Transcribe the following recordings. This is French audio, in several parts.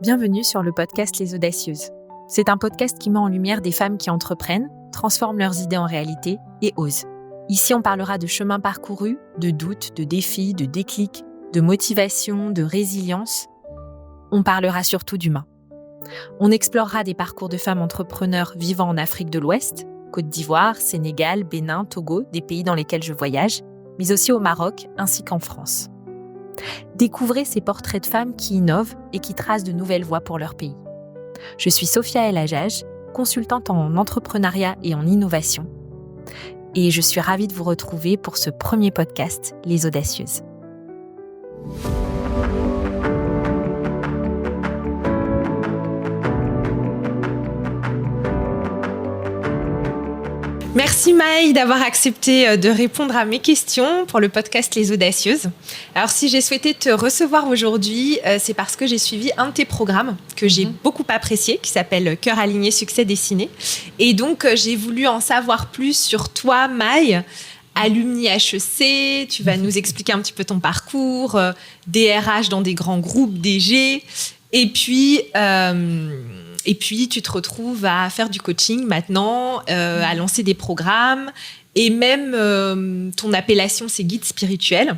Bienvenue sur le podcast Les Audacieuses. C'est un podcast qui met en lumière des femmes qui entreprennent, transforment leurs idées en réalité et osent. Ici, on parlera de chemins parcourus, de doutes, de défis, de déclics, de motivation, de résilience. On parlera surtout d'humain. On explorera des parcours de femmes entrepreneurs vivant en Afrique de l'Ouest, Côte d'Ivoire, Sénégal, Bénin, Togo, des pays dans lesquels je voyage, mais aussi au Maroc ainsi qu'en France. Découvrez ces portraits de femmes qui innovent et qui tracent de nouvelles voies pour leur pays. Je suis Sophia El Hajjaj, consultante en entrepreneuriat et en innovation. Et je suis ravie de vous retrouver pour ce premier podcast, Les Audacieuses. Merci Maï d'avoir accepté de répondre à mes questions pour le podcast Les Audacieuses. Alors si j'ai souhaité te recevoir aujourd'hui, c'est parce que j'ai suivi un de tes programmes que j'ai beaucoup apprécié, qui s'appelle Cœur aligné, succès dessiné. Et donc j'ai voulu en savoir plus sur toi Maï, alumni HEC, tu vas nous expliquer un petit peu ton parcours, DRH dans des grands groupes, DG, et puis tu te retrouves à faire du coaching maintenant, à lancer des programmes. Et même, ton appellation, c'est guide spirituel.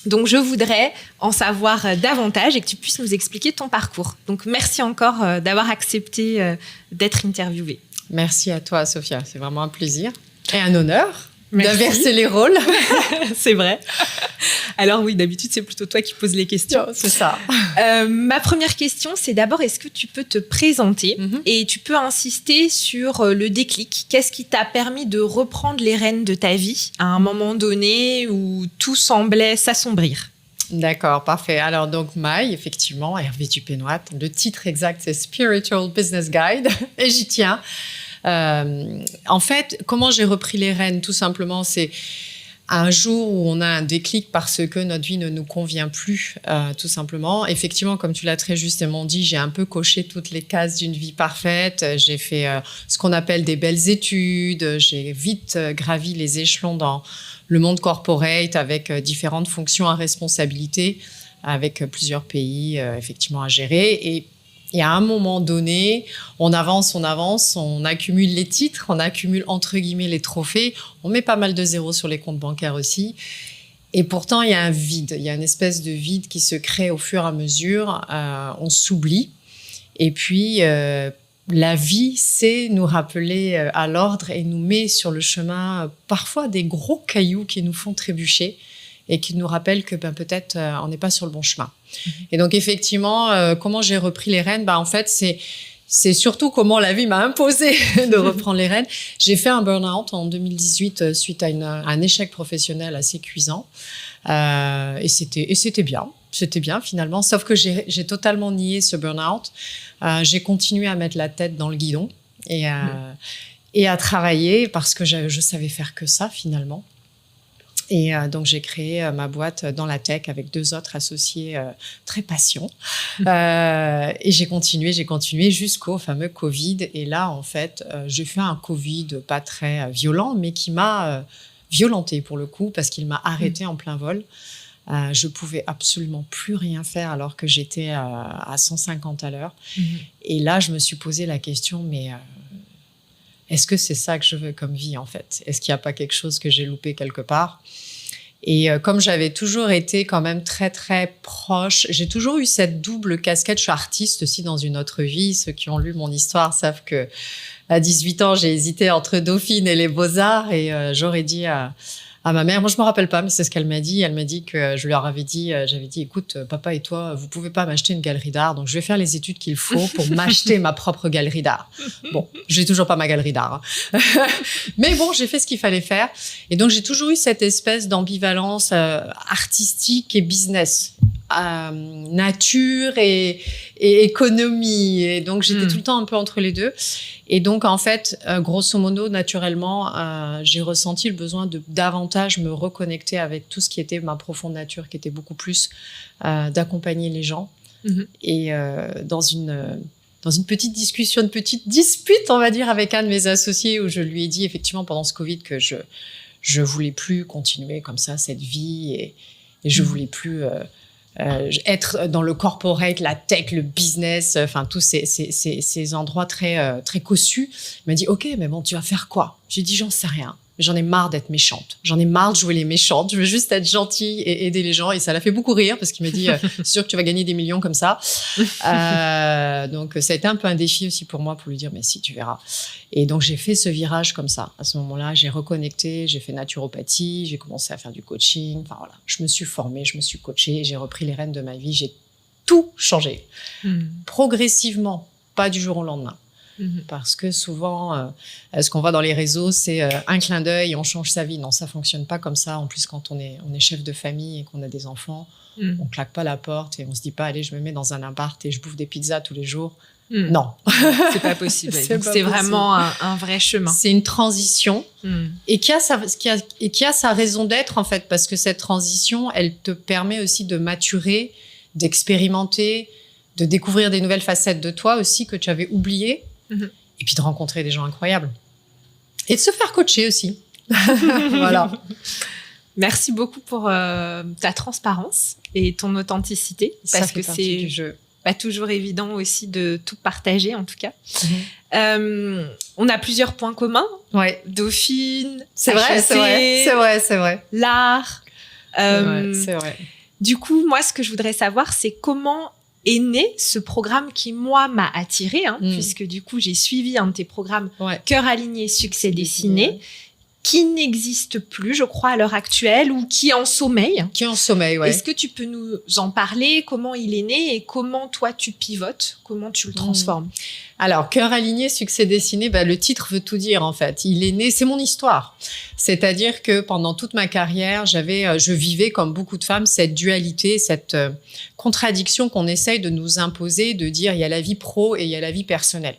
Donc, je voudrais en savoir davantage et que tu puisses nous expliquer ton parcours. Donc, merci encore d'avoir accepté d'être interviewée. Merci à toi, Sophia. C'est vraiment un plaisir et un honneur d'inverser les rôles. C'est vrai. Alors oui, d'habitude, c'est plutôt toi qui poses les questions. C'est ça. Ma première question, c'est d'abord, est-ce que tu peux te présenter et tu peux insister sur le déclic? Qu'est-ce qui t'a permis de reprendre les rênes de ta vie à un moment donné où tout semblait s'assombrir? D'accord, parfait. Alors donc Maï, effectivement, Hervé Dupénoit, le titre exact, c'est Spiritual Business Guide et j'y tiens. En fait, comment j'ai repris les rênes? Tout simplement, c'est un jour où on a un déclic parce que notre vie ne nous convient plus, tout simplement. Effectivement, comme tu l'as très justement dit, j'ai un peu coché toutes les cases d'une vie parfaite. J'ai fait ce qu'on appelle des belles études. J'ai vite gravi les échelons dans le monde corporate avec différentes fonctions à responsabilité, avec plusieurs pays effectivement à gérer. Et à un moment donné, on avance, on accumule les titres, on accumule entre guillemets les trophées, on met pas mal de zéros sur les comptes bancaires aussi. Et pourtant, il y a un vide, il y a une espèce de vide qui se crée au fur et à mesure, on s'oublie. Et puis, la vie sait nous rappeler à l'ordre et nous met sur le chemin parfois des gros cailloux qui nous font trébucher et qui nous rappellent que peut-être on n'est pas sur le bon chemin. Et donc effectivement, comment j'ai repris les rênes? En fait, c'est surtout comment la vie m'a imposé de reprendre les rênes. J'ai fait un burn-out en 2018 suite à un échec professionnel assez cuisant. Et c'était bien. C'était bien finalement, sauf que j'ai totalement nié ce burn-out. J'ai continué à mettre la tête dans le guidon et à travailler parce que je savais faire que ça finalement. Et donc, j'ai créé ma boîte dans la tech avec 2 autres associés très patients. Et j'ai continué jusqu'au fameux Covid. Et là, en fait, j'ai fait un Covid pas très violent, mais qui m'a violentée pour le coup, parce qu'il m'a arrêtée en plein vol. Je pouvais absolument plus rien faire alors que j'étais à 150 à l'heure. Et là, je me suis posé la question, mais est-ce que c'est ça que je veux comme vie, en fait? Est-ce qu'il n'y a pas quelque chose que j'ai loupé quelque part? Et comme j'avais toujours été quand même très, très proche, j'ai toujours eu cette double casquette. Je suis artiste aussi dans une autre vie. Ceux qui ont lu mon histoire savent que à 18 ans, j'ai hésité entre Dauphine et les Beaux-Arts. Et j'aurais dit à ma mère, moi je me rappelle pas, mais c'est ce qu'elle m'a dit. Elle m'a dit que je leur avais dit, j'avais dit, écoute, papa et toi, vous pouvez pas m'acheter une galerie d'art, donc je vais faire les études qu'il faut pour m'acheter ma propre galerie d'art. Bon, j'ai toujours pas ma galerie d'art, hein. Mais bon, j'ai fait ce qu'il fallait faire. Et donc j'ai toujours eu cette espèce d'ambivalence artistique et business, nature et économie. Et donc j'étais tout le temps un peu entre les deux. Et donc, en fait, grosso modo, naturellement, j'ai ressenti le besoin de davantage me reconnecter avec tout ce qui était ma profonde nature, qui était beaucoup plus d'accompagner les gens. Et dans une petite discussion, une petite dispute, on va dire, avec un de mes associés, où je lui ai dit, effectivement, pendant ce Covid, que je voulais plus continuer comme ça, cette vie, et je voulais plus être dans le corporate, la tech, le business, enfin tous ces endroits très très cossus. Il m'a dit OK, mais bon, tu vas faire quoi? J'ai dit j'en sais rien. J'en ai marre d'être méchante. J'en ai marre de jouer les méchantes. Je veux juste être gentille et aider les gens. Et ça l'a fait beaucoup rire parce qu'il m'a dit c'est sûr que tu vas gagner des millions comme ça. Donc ça a été un peu un défi aussi pour moi pour lui dire mais si, tu verras. Et donc j'ai fait ce virage comme ça. À ce moment-là, j'ai reconnecté, j'ai fait naturopathie, j'ai commencé à faire du coaching. Enfin voilà, je me suis formée, je me suis coachée, j'ai repris les rênes de ma vie, j'ai tout changé. Progressivement, pas du jour au lendemain. Parce que souvent, ce qu'on voit dans les réseaux, c'est un clin d'œil et on change sa vie. Non, ça fonctionne pas comme ça. En plus, quand on est chef de famille et qu'on a des enfants, on claque pas la porte et on se dit pas, allez, je me mets dans un appart et je bouffe des pizzas tous les jours. Non, c'est pas possible. C'est vraiment un vrai chemin. C'est une transition et qui a sa raison d'être en fait, parce que cette transition, elle te permet aussi de maturer, d'expérimenter, de découvrir des nouvelles facettes de toi aussi que tu avais oubliées. Et puis de rencontrer des gens incroyables. Et de se faire coacher aussi. Voilà. Merci beaucoup pour ta transparence et ton authenticité. Parce que c'est pas toujours évident aussi de tout partager, en tout cas. On a plusieurs points communs. Ouais. Dauphine, c'est vrai. L'art. C'est vrai. Du coup, moi, ce que je voudrais savoir, c'est comment est né ce programme qui, moi, m'a attirée, puisque du coup, j'ai suivi un de tes programmes Cœur aligné, succès dessiné, qui n'existe plus, je crois, à l'heure actuelle, ou qui est en sommeil. Qui est en sommeil, ouais. Est-ce que tu peux nous en parler? Comment il est né et comment toi, tu pivotes? Comment tu le transformes? Alors, Cœur aligné, succès dessiné, le titre veut tout dire, en fait. Il est né, c'est mon histoire. C'est-à-dire que pendant toute ma carrière, je vivais, comme beaucoup de femmes, cette dualité, cette contradiction qu'on essaye de nous imposer, de dire il y a la vie pro et il y a la vie personnelle.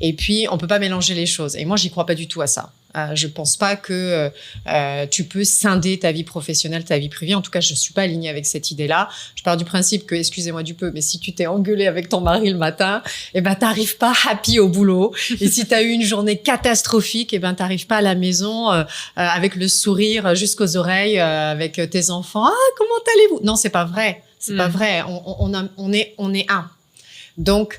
Et puis, on peut pas mélanger les choses. Et moi, j'y crois pas du tout à ça. Je pense pas que tu peux scinder ta vie professionnelle, ta vie privée. En tout cas, je suis pas alignée avec cette idée-là. Je pars du principe que, excusez-moi du peu, mais si tu t'es engueulé avec ton mari le matin, t'arrives pas happy au boulot. Et si t'as eu une journée catastrophique, t'arrives pas à la maison avec le sourire jusqu'aux oreilles, avec tes enfants. Ah, comment allez-vous? Non, c'est pas vrai. C'est pas vrai. On est un. Donc,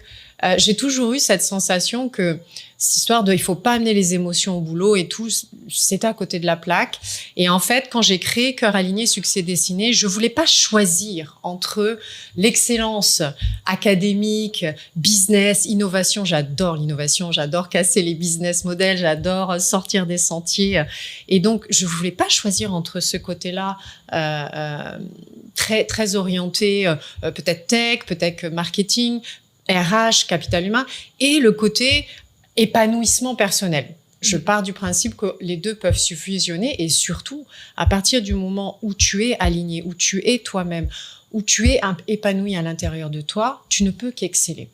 j'ai toujours eu cette sensation que cette histoire de il faut pas amener les émotions au boulot et tout, c'était à côté de la plaque. Et en fait, quand j'ai créé Cœur aligné, succès dessiné, je voulais pas choisir entre l'excellence académique, business, innovation. J'adore l'innovation, j'adore casser les business models, j'adore sortir des sentiers. Et donc, je voulais pas choisir entre ce côté-là très très orienté, peut-être tech, peut-être marketing, RH, capital humain, et le côté épanouissement personnel. Je pars du principe que les deux peuvent se fusionner et surtout, à partir du moment où tu es aligné, où tu es toi-même, où tu es épanoui à l'intérieur de toi, tu ne peux qu'exceller.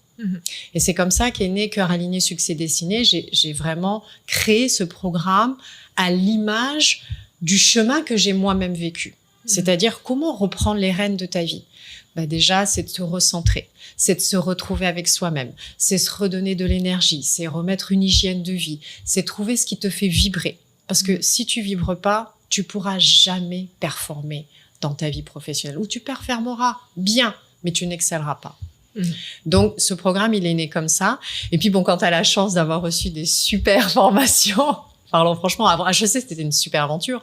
Et c'est comme ça qu'est né Cœur aligné, succès dessiné. J'ai vraiment créé ce programme à l'image du chemin que j'ai moi-même vécu. C'est-à-dire comment reprendre les rênes de ta vie. Déjà, c'est de se recentrer, c'est de se retrouver avec soi-même, c'est se redonner de l'énergie, c'est remettre une hygiène de vie, c'est trouver ce qui te fait vibrer. Parce que si tu vibres pas, tu pourras jamais performer dans ta vie professionnelle. Ou tu performeras bien, mais tu n'excelleras pas. Donc, ce programme, il est né comme ça. Et puis, quand tu as la chance d'avoir reçu des super formations, parlons franchement, avant HEC, c'était une super aventure.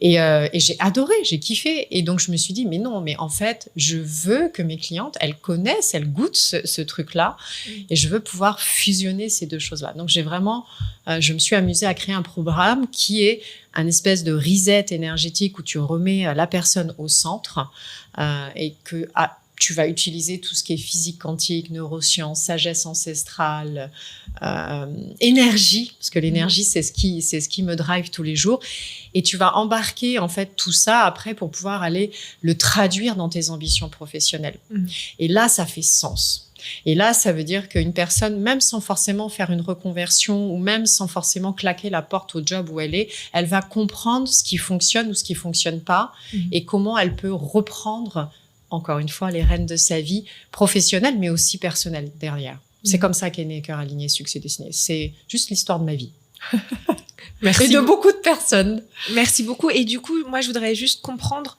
Et j'ai adoré, j'ai kiffé. Et donc, je me suis dit, mais non, mais en fait, je veux que mes clientes, elles connaissent, elles goûtent ce truc-là. Et je veux pouvoir fusionner ces deux choses-là. Donc, je me suis amusée à créer un programme qui est un espèce de reset énergétique où tu remets la personne au centre et que tu vas utiliser tout ce qui est physique quantique, neurosciences, sagesse ancestrale, énergie, parce que l'énergie, c'est ce qui me drive tous les jours. Et tu vas embarquer, en fait, tout ça après pour pouvoir aller le traduire dans tes ambitions professionnelles. Et là, ça fait sens. Et là, ça veut dire qu'une personne, même sans forcément faire une reconversion ou même sans forcément claquer la porte au job où elle est, elle va comprendre ce qui fonctionne ou ce qui fonctionne pas et comment elle peut reprendre encore une fois, les rênes de sa vie professionnelle, mais aussi personnelle derrière. C'est comme ça qu'est né Cœur aligné, succès dessiné. C'est juste l'histoire de ma vie. Merci. Et de beaucoup de personnes. Merci beaucoup. Et du coup, moi, je voudrais juste comprendre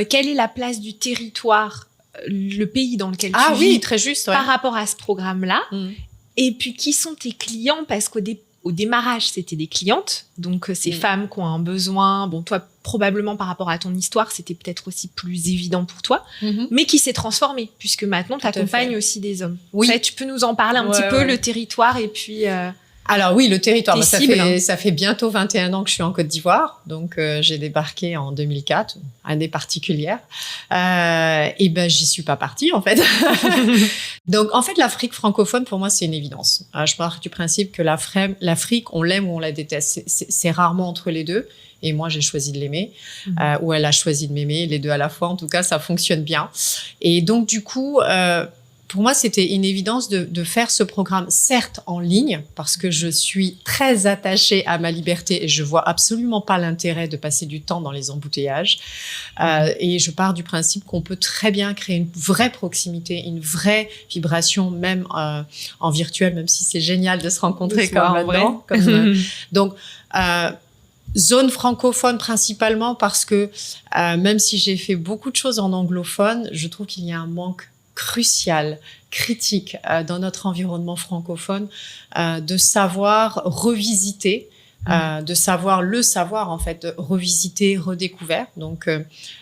quelle est la place du territoire, le pays dans lequel tu Ah vis oui, très juste. Ouais. par rapport à ce programme-là. Et puis, qui sont tes clients? Parce au démarrage, c'était des clientes. Donc, ces femmes qui ont un besoin. Bon, toi, probablement par rapport à ton histoire, c'était peut-être aussi plus évident pour toi. Mais qui s'est transformé, puisque maintenant, tu accompagnes aussi des hommes. Oui. En fait, tu peux nous en parler un petit peu, le territoire et puis... Alors oui, le territoire, cibles, ça fait bientôt 21 ans que je suis en Côte d'Ivoire. Donc, j'ai débarqué en 2004, année particulière. Et ben, j'y suis pas partie, en fait. Donc, en fait, l'Afrique francophone, pour moi, c'est une évidence. Je pars du principe que l'Afrique, on l'aime ou on la déteste. C'est rarement entre les deux. Et moi, j'ai choisi de l'aimer. Ou elle a choisi de m'aimer, les deux à la fois. En tout cas, ça fonctionne bien. Et donc, du coup... pour moi, c'était une évidence de faire ce programme, certes en ligne, parce que je suis très attachée à ma liberté et je vois absolument pas l'intérêt de passer du temps dans les embouteillages. Et je pars du principe qu'on peut très bien créer une vraie proximité, une vraie vibration, même en virtuel, même si c'est génial de se rencontrer comme maintenant. Donc, zone francophone principalement parce que même si j'ai fait beaucoup de choses en anglophone, je trouve qu'il y a un manque crucial, critique dans notre environnement francophone, de savoir revisiter, de savoir en fait, revisiter, redécouvert. Donc,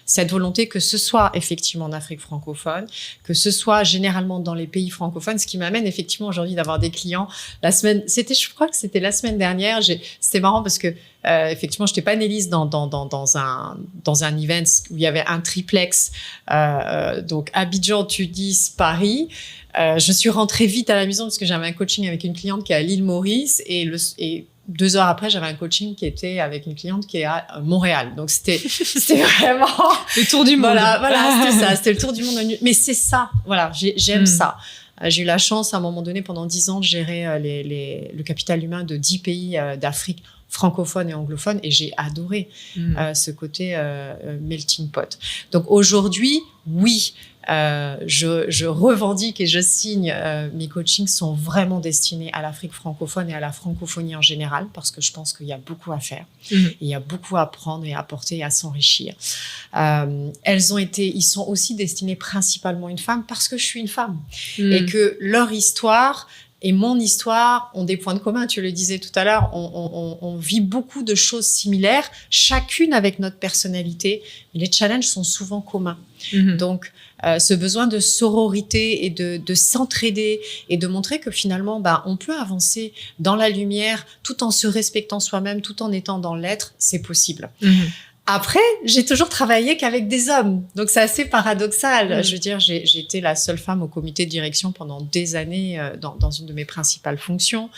cette volonté que ce soit effectivement en Afrique francophone, que ce soit généralement dans les pays francophones, ce qui m'amène effectivement aujourd'hui d'avoir des clients. Je crois que c'était la semaine dernière. C'était marrant parce que effectivement, j'étais panéliste dans un event où il y avait un triplex, donc Abidjan, Tunis, Paris. Je suis rentrée vite à la maison parce que j'avais un coaching avec une cliente qui est à l'île Maurice et 2 heures après, j'avais un coaching qui était avec une cliente qui est à Montréal. Donc, c'était vraiment... le tour du monde. Voilà, c'était ça. C'était le tour du monde. Mais c'est ça. Voilà, j'aime ça. J'ai eu la chance, à un moment donné, pendant 10 ans, de gérer le capital humain de 10 pays d'Afrique francophone et anglophone. Et j'ai adoré ce côté melting pot. Donc, aujourd'hui, oui, je revendique et je signe, mes coachings sont vraiment destinés à l'Afrique francophone et à la francophonie en général parce que je pense qu'il y a beaucoup à faire. Il y a beaucoup à apprendre et à apporter et à s'enrichir. Ils sont aussi destinés principalement à une femme parce que je suis une femme et que leur histoire et mon histoire ont des points de commun. Tu le disais tout à l'heure, on vit beaucoup de choses similaires, chacune avec notre personnalité, mais les challenges sont souvent communs. Donc, ce besoin de sororité et de s'entraider et de montrer que finalement, on peut avancer dans la lumière tout en se respectant soi-même, tout en étant dans l'être, c'est possible. Après, j'ai toujours travaillé qu'avec des hommes. Donc, c'est assez paradoxal. Je veux dire, j'ai été la seule femme au comité de direction pendant des années dans une de mes principales fonctions.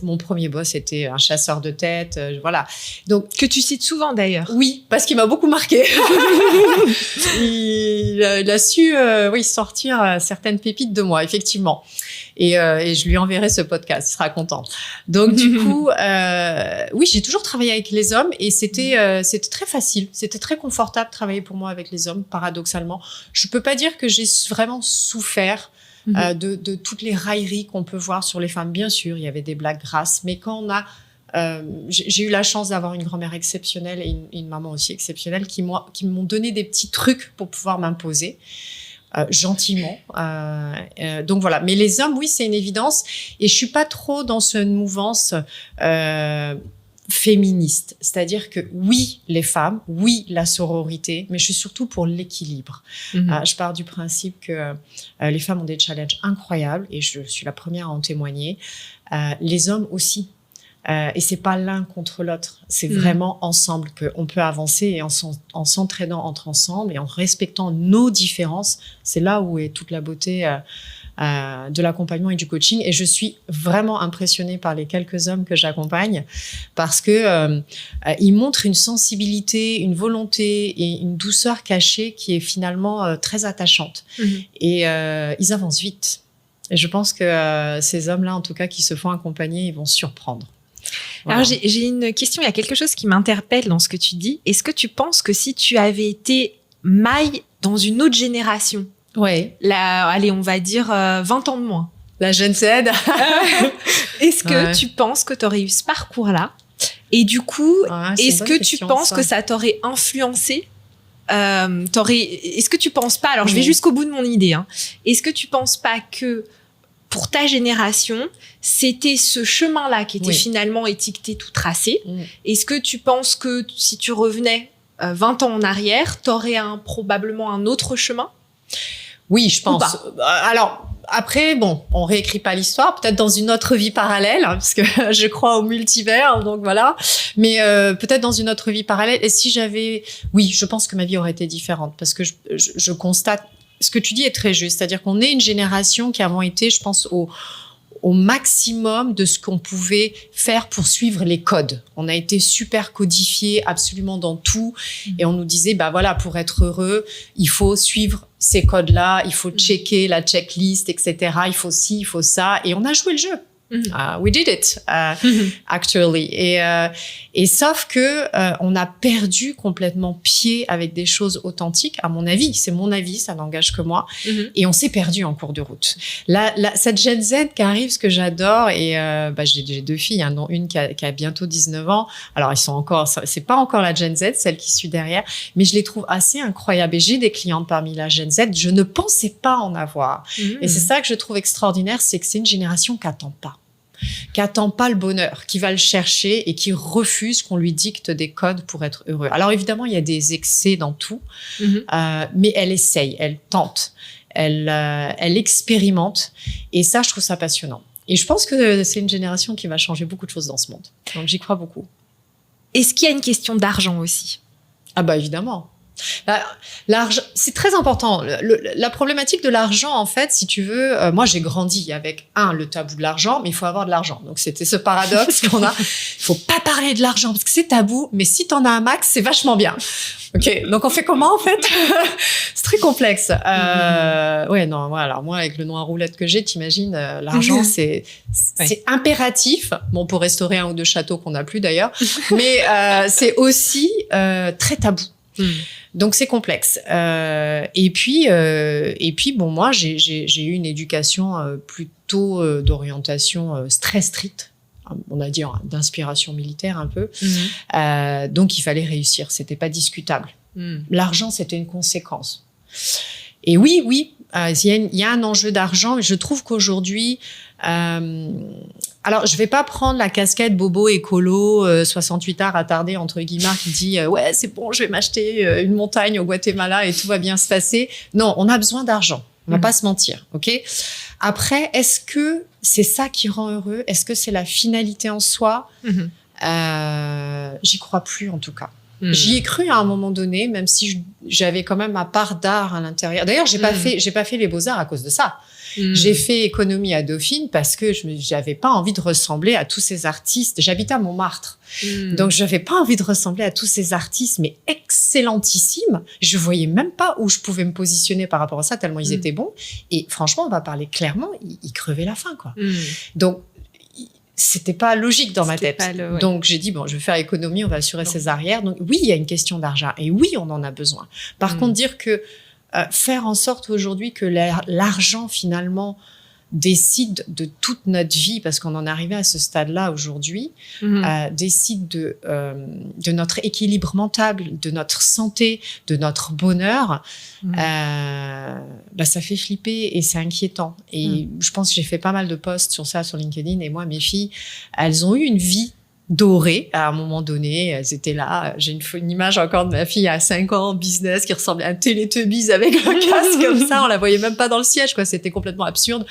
Mon premier boss était un chasseur de tête, voilà. Donc, que tu cites souvent d'ailleurs. Oui, parce qu'il m'a beaucoup marqué. il a su, sortir certaines pépites de moi, effectivement. Et je lui enverrai ce podcast, il sera content. Donc, du coup, oui, j'ai toujours travaillé avec les hommes et c'était très facile. C'était très confortable de travailler pour moi avec les hommes, paradoxalement. Je peux pas dire que j'ai vraiment souffert de toutes les railleries qu'on peut voir sur les femmes. Bien sûr, il y avait des blagues grasses, mais quand on a... j'ai eu la chance d'avoir une grand-mère exceptionnelle et une maman aussi exceptionnelle qui m'ont donné des petits trucs pour pouvoir m'imposer. Gentiment. Donc voilà. Mais les hommes, oui, c'est une évidence. Et je suis pas trop dans une mouvance féministe. C'est-à-dire que oui, les femmes, oui, la sororité, mais je suis surtout pour l'équilibre. Je pars du principe que les femmes ont des challenges incroyables et je suis la première à en témoigner. Les hommes aussi. Et c'est pas l'un contre l'autre, c'est vraiment ensemble qu'on peut avancer et en s'entraînant ensemble et en respectant nos différences, c'est là où est toute la beauté de l'accompagnement et du coaching. Et je suis vraiment impressionnée par les quelques hommes que j'accompagne parce que ils montrent une sensibilité, une volonté et une douceur cachée qui est finalement très attachante. Et ils avancent vite. Et je pense que ces hommes-là, en tout cas, qui se font accompagner, ils vont surprendre. Voilà. Alors, j'ai une question. Il y a quelque chose qui m'interpelle dans ce que tu dis. Est-ce que tu penses que si tu avais été Maï dans une autre génération, allez, on va dire 20 ans de moins, la jeune Z, est-ce que tu penses que tu aurais eu ce parcours-là? Et du coup, est-ce que tu penses que ça t'aurait influencé est-ce que tu penses pas, alors je vais jusqu'au bout de mon idée, hein, est-ce que tu penses pas que pour ta génération, c'était ce chemin-là qui était finalement étiqueté, tout tracé? Est-ce que tu penses que si tu revenais 20 ans en arrière, t'aurais probablement un autre chemin? Oui, je pense. Alors, après, bon, on réécrit pas l'histoire, peut-être dans une autre vie parallèle, hein, parce que je crois au multivers, donc voilà. Mais peut-être dans une autre vie parallèle. Et si oui, je pense que ma vie aurait été différente, parce que je constate, ce que tu dis est très juste, c'est-à-dire qu'on est une génération qui avons été, je pense, au maximum de ce qu'on pouvait faire pour suivre les codes. On a été super codifiés absolument dans tout, et on nous disait, bah voilà, pour être heureux, il faut suivre ces codes-là, il faut checker la checklist, etc. Il faut ci, il faut ça, et on a joué le jeu. We did it, actually. Et sauf que on a perdu complètement pied avec des choses authentiques, à mon avis. C'est mon avis, ça n'engage que moi. Et on s'est perdu en cours de route. Cette Gen Z qui arrive, ce que j'adore, et j'ai 2 filles, hein, dont une qui a bientôt 19 ans. Alors, c'est pas encore la Gen Z, celle qui suit derrière, mais je les trouve assez incroyables. Et j'ai des clientes parmi la Gen Z, je ne pensais pas en avoir. Et c'est ça que je trouve extraordinaire, c'est que c'est une génération qui attend pas le bonheur, qui va le chercher et qui refuse qu'on lui dicte des codes pour être heureux. Alors évidemment, il y a des excès dans tout, mais elle essaye, elle tente, elle expérimente, et ça, je trouve ça passionnant. Et je pense que c'est une génération qui va changer beaucoup de choses dans ce monde. Donc j'y crois beaucoup. Est-ce qu'il y a une question d'argent aussi? Ah bah évidemment. L'argent, c'est très important. La problématique de l'argent, en fait, si tu veux, moi j'ai grandi avec le tabou de l'argent, mais il faut avoir de l'argent. Donc c'était ce paradoxe qu'on a. Il faut pas parler de l'argent parce que c'est tabou, mais si t'en as un max, c'est vachement bien. Ok, donc on fait comment en fait? C'est très complexe. Ouais, non, voilà. Alors moi, avec le noir roulette que j'ai, t'imagines, l'argent c'est impératif. Bon, pour restaurer 1 ou 2 châteaux qu'on n'a plus d'ailleurs, mais c'est aussi très tabou. Donc c'est complexe. Et puis bon, moi j'ai eu une éducation plutôt d'orientation très stricte, on va dire d'inspiration militaire un peu. Donc il fallait réussir, c'était pas discutable. L'argent, c'était une conséquence. Et oui, il y a un enjeu d'argent, et je trouve qu'aujourd'hui, alors je vais pas prendre la casquette bobo écolo 68 arts attardé entre guillemets qui dit ouais c'est bon, je vais m'acheter une montagne au Guatemala et tout va bien se passer. Non, on a besoin d'argent, on va pas se mentir, ok. Après, est-ce que c'est ça qui rend heureux? Est-ce que c'est la finalité en soi? J'y crois plus en tout cas. J'y ai cru à un moment donné, même si j'avais quand même ma part d'art à l'intérieur. D'ailleurs, j'ai pas fait les beaux-arts à cause de ça. J'ai fait économie à Dauphine parce que j'avais pas envie de ressembler à tous ces artistes. J'habitais à Montmartre. Donc, j'avais pas envie de ressembler à tous ces artistes, mais excellentissimes. Je voyais même pas où je pouvais me positionner par rapport à ça, tellement ils étaient bons. Et franchement, on va parler clairement, ils crevaient la faim, quoi. Donc, c'était pas logique dans ma tête. Donc, j'ai dit, bon, je vais faire économie, on va assurer ses arrières. Donc, oui, il y a une question d'argent. Et oui, on en a besoin. Par contre, dire que faire en sorte aujourd'hui que l'argent, finalement, décide de toute notre vie, parce qu'on en est arrivé à ce stade-là aujourd'hui, décide de notre équilibre mental, de notre santé, de notre bonheur, ça fait flipper et c'est inquiétant. Et je pense que j'ai fait pas mal de posts sur ça sur LinkedIn, et moi, mes filles, elles ont eu une vie dorées à un moment donné, elles étaient là. J'ai une image encore de ma fille à 5 ans, business, qui ressemblait à un Teletubbies avec un casque comme ça, on la voyait même pas dans le siège, quoi. C'était complètement absurde.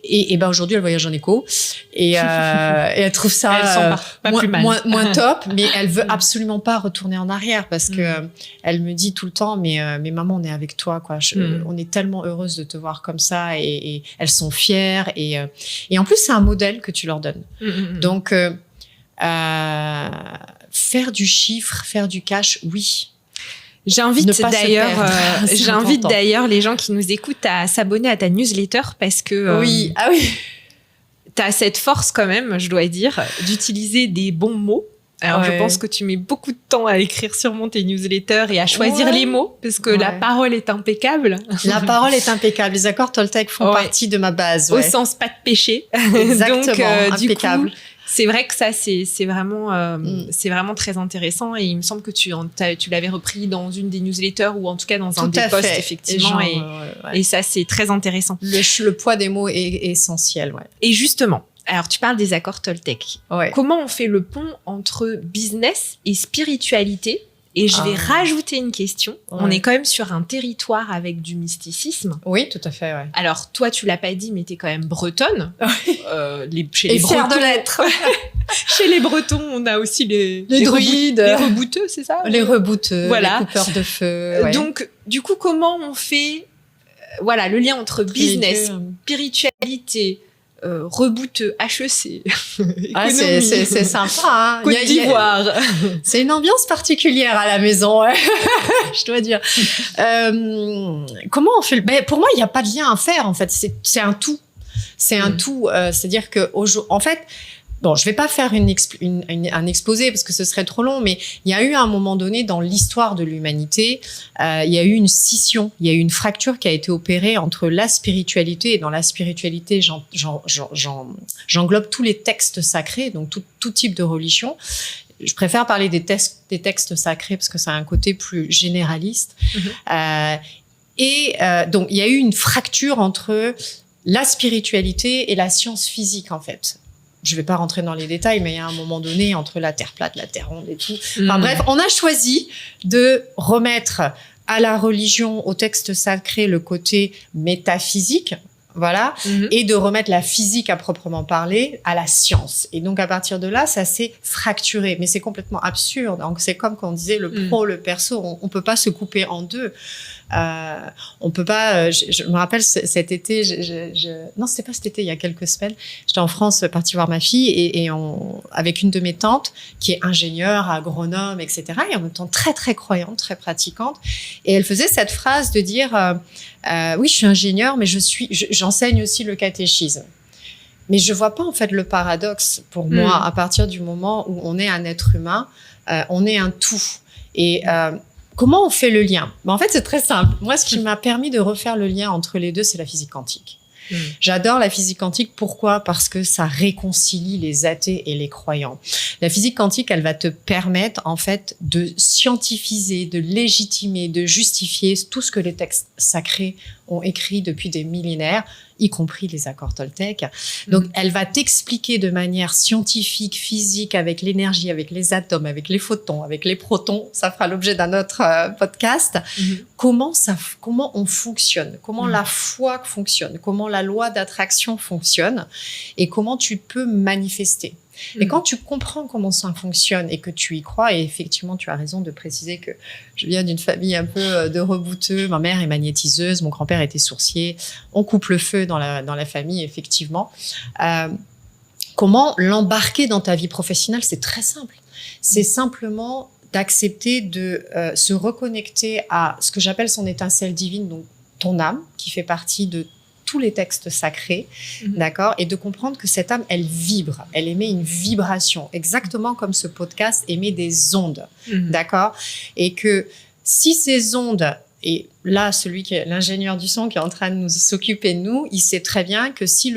Et ben aujourd'hui, elle voyage en éco et elle trouve ça moins top, mais elle veut absolument pas retourner en arrière parce que elle me dit tout le temps, mais maman, on est avec toi, quoi. On est tellement heureuse de te voir comme ça, et elles sont fières, et en plus c'est un modèle que tu leur donnes. Donc faire du chiffre, faire du cash, oui. J'invite d'ailleurs les gens qui nous écoutent à s'abonner à ta newsletter parce que tu as cette force quand même, je dois dire, d'utiliser des bons mots. Alors je pense que tu mets beaucoup de temps à écrire sûrement tes newsletters et à choisir les mots parce que la parole est impeccable. La parole est impeccable. Les accords Toltec font partie de ma base. Au sens pas de péché. Exactement, Donc, impeccable. C'est vrai que ça, c'est vraiment très intéressant et il me semble que tu l'avais repris dans une des newsletters ou en tout cas dans un des posts, effectivement. Et ça, c'est très intéressant. Le poids des mots est essentiel, ouais. Et justement, alors tu parles des accords Toltec. Ouais. Comment on fait le pont entre business et spiritualité ? Et je vais rajouter une question. Ouais. On est quand même sur un territoire avec du mysticisme. Oui, tout à fait, ouais. Alors, toi, tu l'as pas dit, mais t'es quand même bretonne. Chez les Bretons. De l'être. Chez les Bretons, on a aussi les druides. Les rebouteux, c'est ça ? Les rebouteux, voilà. Les coupeurs de feu. Ouais. Donc, du coup, comment on fait le lien entre business, spiritualité, rebouteux, HEC, économie, c'est sympa. Hein. Côte d'Ivoire. C'est une ambiance particulière à la maison, ouais. Je dois dire. Comment on fait pour moi, il n'y a pas de lien à faire, en fait. C'est un tout. C'est un tout. C'est-à-dire que, en fait, bon, je vais pas faire un exposé parce que ce serait trop long, mais il y a eu à un moment donné dans l'histoire de l'humanité, il y a eu une scission, il y a eu une fracture qui a été opérée entre la spiritualité, et dans la spiritualité, j'englobe tous les textes sacrés, donc tout type de religion. Je préfère parler des textes sacrés parce que ça a un côté plus généraliste. Donc, il y a eu une fracture entre la spiritualité et la science physique, en fait. Je ne vais pas rentrer dans les détails, mais il y a un moment donné, entre la Terre plate, la Terre ronde et tout. Enfin bref, on a choisi de remettre à la religion, au texte sacré, le côté métaphysique, voilà, et de remettre la physique à proprement parler à la science. Et donc, à partir de là, ça s'est fracturé. Mais c'est complètement absurde. Donc, c'est comme quand on disait le pro, le perso, on peut pas se couper en deux. On peut pas. Je me rappelle cet été. Non, c'était pas cet été. Il y a quelques semaines, j'étais en France, partie voir ma fille et avec une de mes tantes qui est ingénieure, agronome, etc. Et en même temps très très croyante, très pratiquante. Et elle faisait cette phrase de dire oui, je suis ingénieure, mais j'enseigne aussi le catéchisme. Mais je vois pas en fait le paradoxe pour moi à partir du moment où on est un être humain, on est un tout. Et comment on fait le lien ? En fait, c'est très simple. Moi, ce qui m'a permis de refaire le lien entre les deux, c'est la physique quantique. J'adore la physique quantique. Pourquoi ? Parce que ça réconcilie les athées et les croyants. La physique quantique, elle va te permettre, en fait, de scientifiser, de légitimer, de justifier tout ce que les textes sacrés ont écrit depuis des millénaires, y compris les accords Toltec. Donc, elle va t'expliquer de manière scientifique, physique, avec l'énergie, avec les atomes, avec les photons, avec les protons. Ça fera l'objet d'un autre podcast. Comment on fonctionne, comment la foi fonctionne, comment la loi d'attraction fonctionne et comment tu peux manifester. Et quand tu comprends comment ça fonctionne et que tu y crois, et effectivement, tu as raison de préciser que je viens d'une famille un peu de rebouteux. Ma mère est magnétiseuse, mon grand-père était sourcier. On coupe le feu dans la famille, effectivement. Comment l'embarquer dans ta vie professionnelle ? C'est très simple. C'est simplement d'accepter de se reconnecter à ce que j'appelle son étincelle divine, donc ton âme, qui fait partie de tous les textes sacrés, d'accord, et de comprendre que cette âme, elle vibre, elle émet une vibration, exactement comme ce podcast émet des ondes, d'accord, et que si ces ondes, et là, celui qui est l'ingénieur du son qui est en train de s'occuper de nous, il sait très bien que si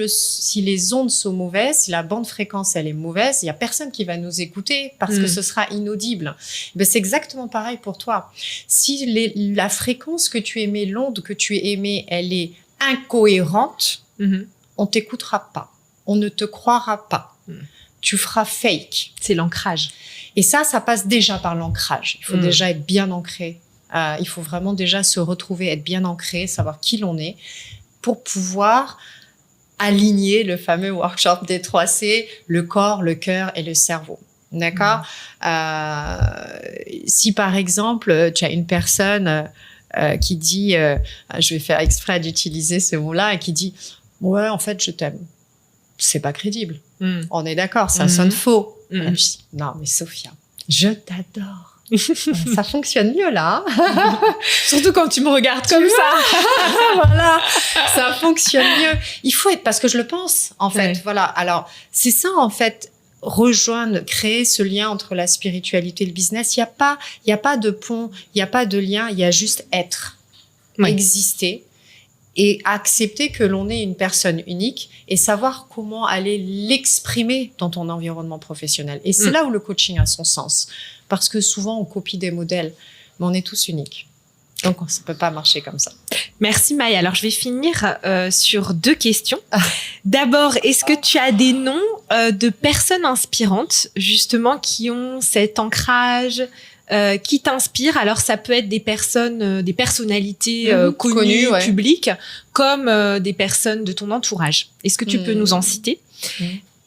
les ondes sont mauvaises, si la bande fréquence, elle est mauvaise, il y a personne qui va nous écouter parce que ce sera inaudible. Ben, c'est exactement pareil pour toi. Si la fréquence que tu émets, l'onde que tu émets, elle est incohérente, on t'écoutera pas, on ne te croira pas, tu feras fake. C'est l'ancrage. Et ça passe déjà par l'ancrage. Il faut déjà être bien ancré. Il faut vraiment déjà se retrouver, être bien ancré, savoir qui l'on est, pour pouvoir aligner le fameux workshop des 3C, le corps, le cœur et le cerveau. D'accord ? Si par exemple, tu as une personne qui dit, je vais faire exprès d'utiliser ce mot-là, et qui dit « Ouais, en fait, je t'aime ». C'est pas crédible. On est d'accord, ça sonne faux. Je dis, non, mais Sophia, je t'adore. Ça fonctionne mieux, là. Surtout quand tu me regardes comme ça. Voilà, ça fonctionne mieux. Il faut être, parce que je le pense, en fait. Ouais. Voilà. Alors, c'est ça, en fait, rejoindre, créer ce lien entre la spiritualité et le business. Il y a pas de pont, il y a pas de lien, il y a juste être, exister. et accepter que l'on est une personne unique et savoir comment aller l'exprimer dans ton environnement professionnel. Et c'est là où le coaching a son sens. Parce que souvent, on copie des modèles, mais on est tous uniques. Donc, ça ne peut pas marcher comme ça. Merci Maï. Alors, je vais finir sur 2 questions. D'abord, est-ce que tu as des noms de personnes inspirantes, justement, qui ont cet ancrage, qui t'inspirent? Alors, ça peut être des personnes, des personnalités connues, ouais. publiques, comme des personnes de ton entourage. Est-ce que tu peux nous en citer?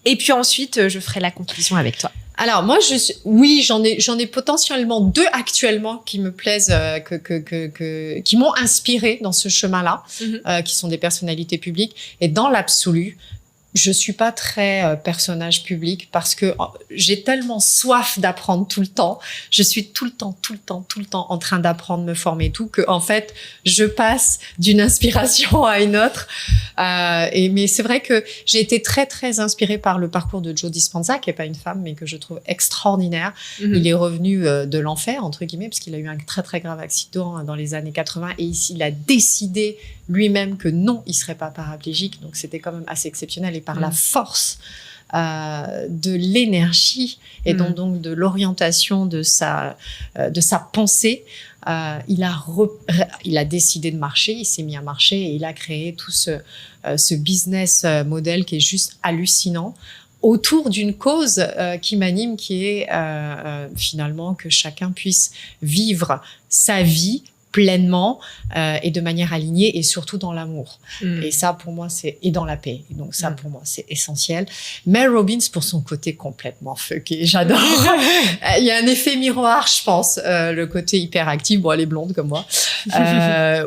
Et puis ensuite, je ferai la conclusion avec toi. Alors moi, oui, j'en ai potentiellement 2 actuellement qui me plaisent, qui m'ont inspirée dans ce chemin-là, qui sont des personnalités publiques. Et dans l'absolu, je suis pas très personnage public parce que j'ai tellement soif d'apprendre tout le temps. Je suis tout le temps en train d'apprendre, me former, tout, que en fait, je passe d'une inspiration à une autre. Mais c'est vrai que j'ai été très très inspirée par le parcours de Joe Dispenza, qui est pas une femme, mais que je trouve extraordinaire. Il est revenu de l'enfer entre guillemets parce qu'il a eu un très très grave accident dans les années 80 et ici il a décidé lui-même que non, il serait pas paraplégique. Donc c'était quand même assez exceptionnel. Et par la force de l'énergie et donc de l'orientation de sa pensée, il a décidé de marcher, il s'est mis à marcher et il a créé tout ce business model qui est juste hallucinant autour d'une cause qui m'anime, qui est finalement que chacun puisse vivre sa vie pleinement et de manière alignée et surtout dans l'amour. Et ça, pour moi, et dans la paix. Et donc ça, pour moi, c'est essentiel. Mel Robbins, pour son côté complètement fucké, j'adore. Il y a un effet miroir, je pense, le côté hyperactif. Bon, elle est blonde comme moi,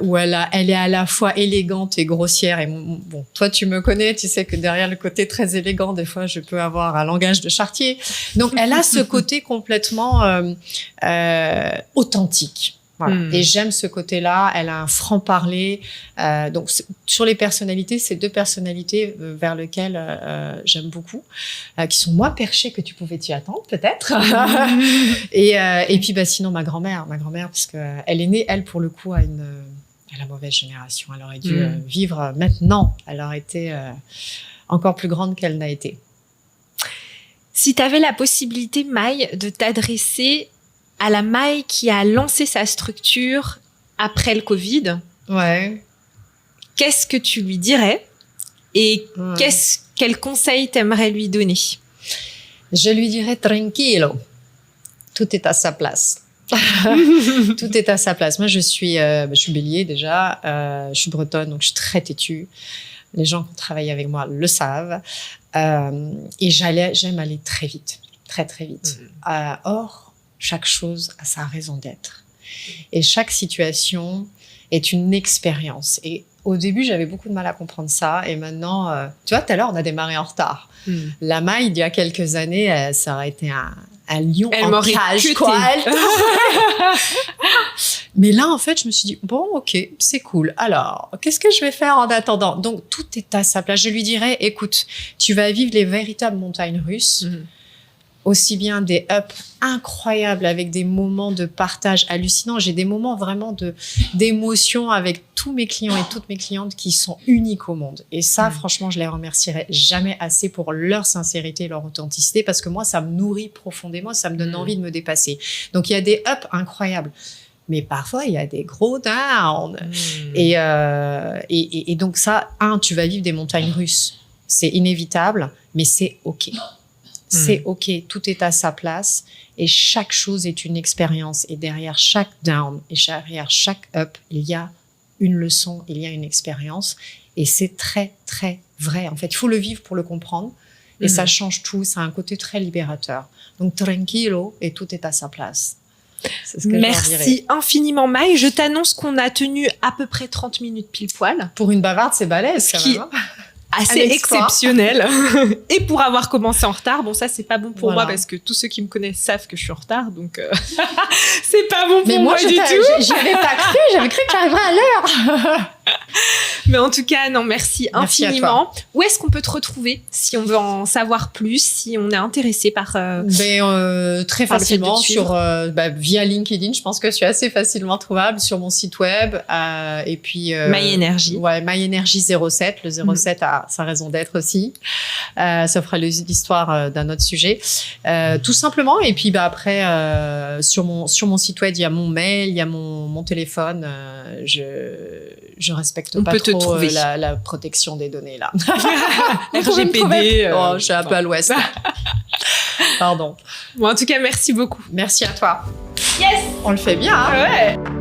où elle est à la fois élégante et grossière. Et bon, toi, tu me connais, tu sais que derrière le côté très élégant, des fois, je peux avoir un langage de charretier. Donc, elle a ce côté complètement authentique. Voilà. Et j'aime ce côté-là. Elle a un franc-parler. Donc, sur les personnalités, c'est 2 personnalités vers lesquelles j'aime beaucoup, qui sont moins perchées que tu pouvais t'y attendre, peut-être. Et puis, sinon, ma grand-mère, parce que elle est née, elle, pour le coup, à la mauvaise génération. Elle aurait dû vivre maintenant. Elle aurait été encore plus grande qu'elle n'a été. Si tu avais la possibilité, Maï, de t'adresser à la Maï qui a lancé sa structure après le Covid, qu'est-ce que tu lui dirais et quel conseil t'aimerais lui donner? Je lui dirais tranquillo, tout est à sa place. Tout est à sa place. Moi, je suis bélier déjà, je suis bretonne, donc je suis très têtue. Les gens qui ont travaillé avec moi le savent. Et j'aime aller très vite, très très vite. Or, chaque chose a sa raison d'être. Et chaque situation est une expérience. Et au début, j'avais beaucoup de mal à comprendre ça. Et maintenant, tu vois, tout à l'heure, on a démarré en retard. La Maï, il y a quelques années, ça aurait été un lion en cage, quoi. Mais là, en fait, je me suis dit, bon, ok, c'est cool. Alors, qu'est-ce que je vais faire en attendant? Donc, tout est à sa place. Je lui dirais, écoute, tu vas vivre les véritables montagnes russes. Aussi bien des ups incroyables avec des moments de partage hallucinants. J'ai des moments vraiment d'émotion avec tous mes clients et toutes mes clientes qui sont uniques au monde. Et ça, franchement, je les remercierai jamais assez pour leur sincérité et leur authenticité parce que moi, ça me nourrit profondément, ça me donne envie de me dépasser. Donc, il y a des ups incroyables. Mais parfois, il y a des gros downs. Et donc ça, tu vas vivre des montagnes russes. C'est inévitable, mais c'est OK. C'est OK, tout est à sa place et chaque chose est une expérience. Et derrière chaque down et derrière chaque up, il y a une leçon, il y a une expérience. Et c'est très, très vrai. En fait, il faut le vivre pour le comprendre. Et ça change tout, ça a un côté très libérateur. Donc, tranquillo et tout est à sa place. C'est ce que merci infiniment, Maï. Je t'annonce qu'on a tenu à peu près 30 minutes pile poil. Pour une bavarde, c'est balèze quand même. Assez exceptionnel. Et pour avoir commencé en retard, bon, ça, c'est pas bon pour moi parce que tous ceux qui me connaissent savent que je suis en retard, donc c'est pas bon pour moi du tout. J'y avais pas cru, j'avais cru que j'arriverais à l'heure. Mais en tout cas, non, merci Merci infiniment. Où est-ce qu'on peut te retrouver si on veut en savoir plus, si on est intéressé par... Très par le fait de facilement te suivre. via LinkedIn. Je pense que je suis assez facilement trouvable sur mon site web. Et puis My Energy. Ouais, My Energy 07. Le 07 a sa raison d'être aussi. Ça fera l'histoire d'un autre sujet. Tout simplement. Et puis après, sur mon site web, il y a mon mail, il y a mon téléphone. Je respecte On pas peut te trop trouver. la protection des données là. RGPD. Je suis un peu à l'ouest. Pardon. Bon, en tout cas, merci beaucoup. Merci à toi. Yes. On le fait bien. Hein. Ouais.